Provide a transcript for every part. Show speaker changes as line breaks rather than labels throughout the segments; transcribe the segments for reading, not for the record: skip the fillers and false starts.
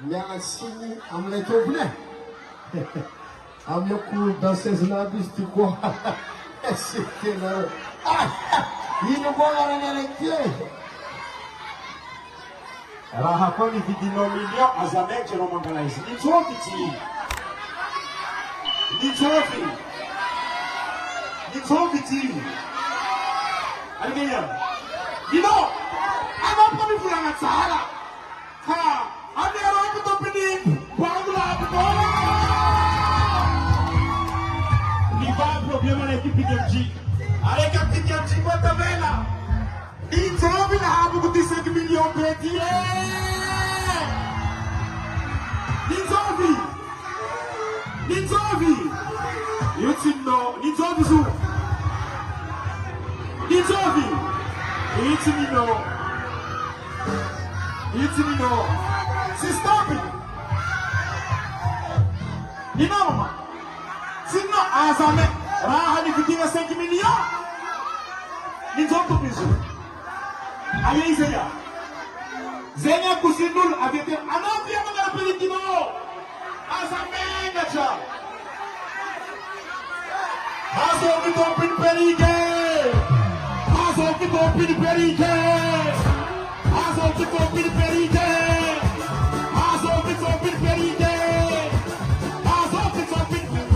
Miasiny aminay tompony e. Amin'ny cour danseuse-na aby izy ty koa. Sy tena ino koa agnarany araiky ty e.
Raha koa nividinao million aza maiky anao mangala izy. Nitsofy ty. Nitsofy. Nitsofy ty. Alingay yan. Dino! Ano pa mivolagna tsara? Ka! Ano yung ito pinig? Bago lahat ito! Di ba ang problema na ito PDMG? Aray ka PDMG mo tabela! Dito binahabog ko 10 milyon peti! Ninzovi! Ninzovi! Yutsinno! Ninzovi su! Ninzovi! Yutsinno! Yutsinno! Si stop it! Inama! Sinno azame! Raha ni kutinga 5 milyon! Ninzovi piso! Ayay saya! Zenya kusinul avete anavia mga Pilipino! Azame nga siya! Haso kito pinperike! Haso kito pinperike! Haso kito pinperike! Haso kito pinperike! Haso kito pinperike!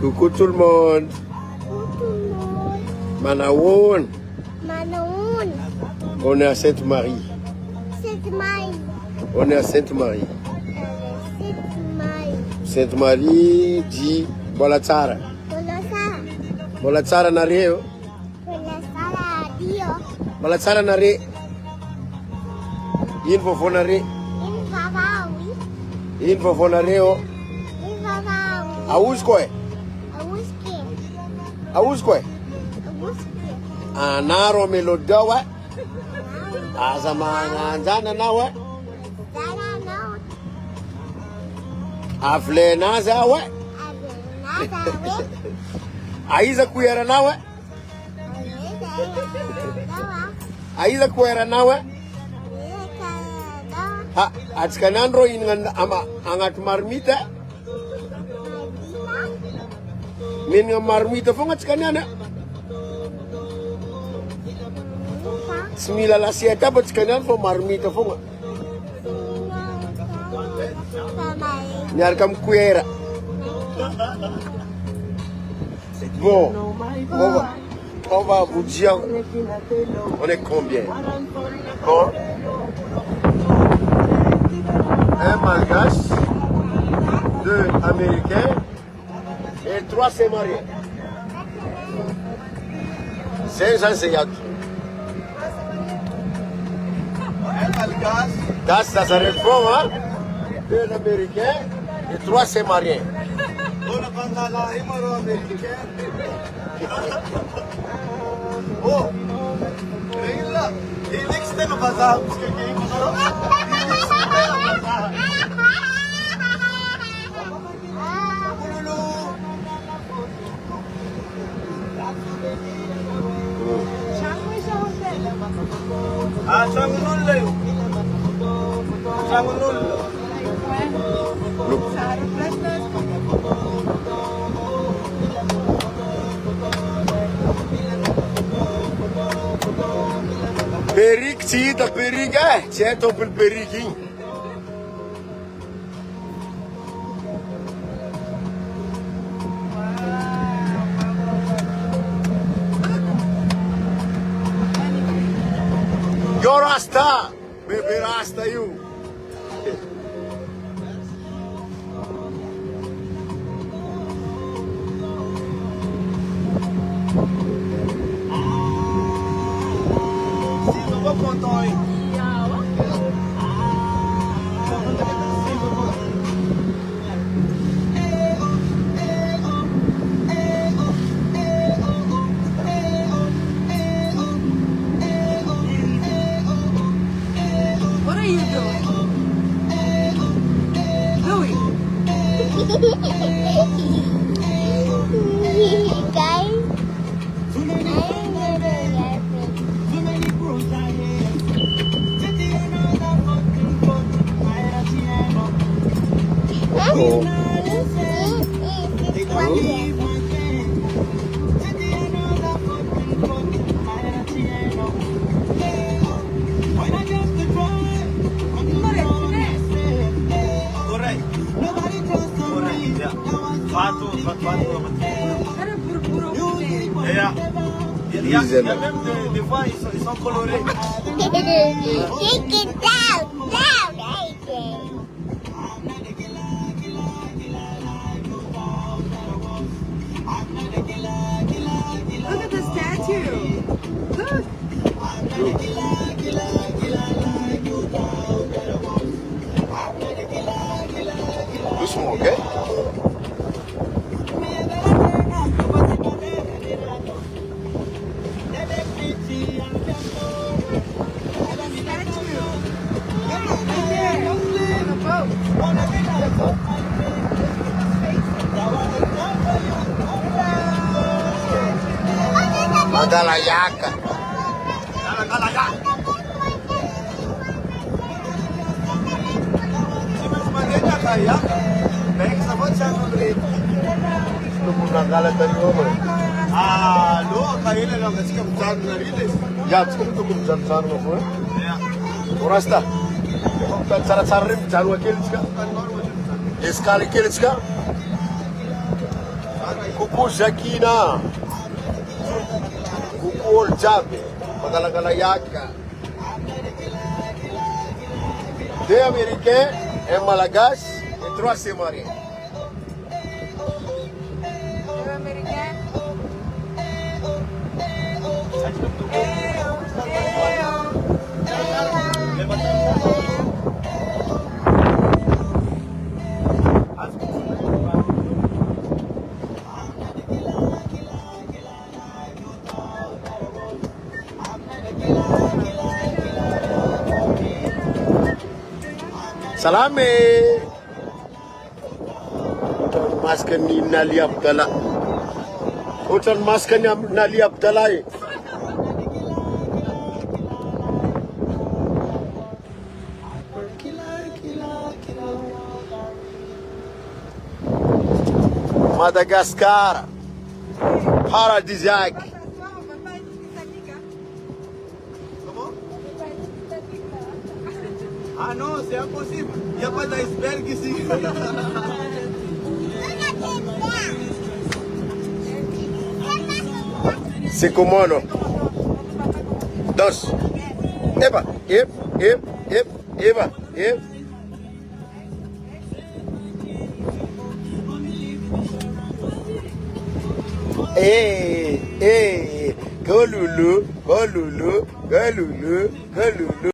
Coucou tout le monde. Manaoun.
Manaoun.
On est à Sainte-Marie.
Sainte-Marie.
On est à Sainte-Marie.
Sainte-Marie.
Sainte-Marie dit Bolatsara.
Bolatsara.
Bolatsara Nareo.
Bolatsara Dio.
Bolatsara Nare. In Fofonare.
In Vavawi.
In Fofonareo.
In Vavawi.
Auskoe.
Awuski.
Auskoe.
Awuski.
Anaro melodawa. Azamana anjana nawa.
Dana no.
Afle naza wa.
Nazawi.
Aiza kuyara nawa. Aiza kuyara nawa. Ha, atskanandro in ama angat marmita. Min nga marmita fo nga tskanana. Semila lasieta apa sekalian fo marmita fo nga. Nyar kam kuera. Bon, on va vous dire, on est combien? Bon, un malgache, 2 américains et 3 c'est mariés. 500 c'est yaki. Un malgache, ça se répond, hein? 2 américains et 3 c'est mariés. Oh, Leila, ilik ste no bazar porque quem comprou. Ah, changunul layo. Changunul. Perik sih, tak perik saya topel perik ini. Yo rasta, bebe rasta you.
What are you doing? Louis.
Guys,
Il y a même des fois ils sont colorés.
take it down, AJ.
Look at the statue. Look.
Doucement, ok? Madalayaca. Nagala tayo mo.
Ah, lo, kaila lang kasi kamsan na rilis.
Ya, sekarang tu kumjan mo po. Orasta. Cara-cara jalan wakil ska. Eskali kil ska. Kuku Zakina. Kuku Oljabe. Madalagalayaka. Deux Américains, un Malagasy et 3 Sémariens. Salame. Maskan ni Nali Abdallah. Utan maskan Nali Abdallah. Madagascar. Paradisiaque.
Ah non, c'est impossible. Il n'y a pas d'iceberg ici.
C'est comment non? Danse. Eba, eba, eba. Hey, go Lulu, go Lulu, go Lulu, go Lulu.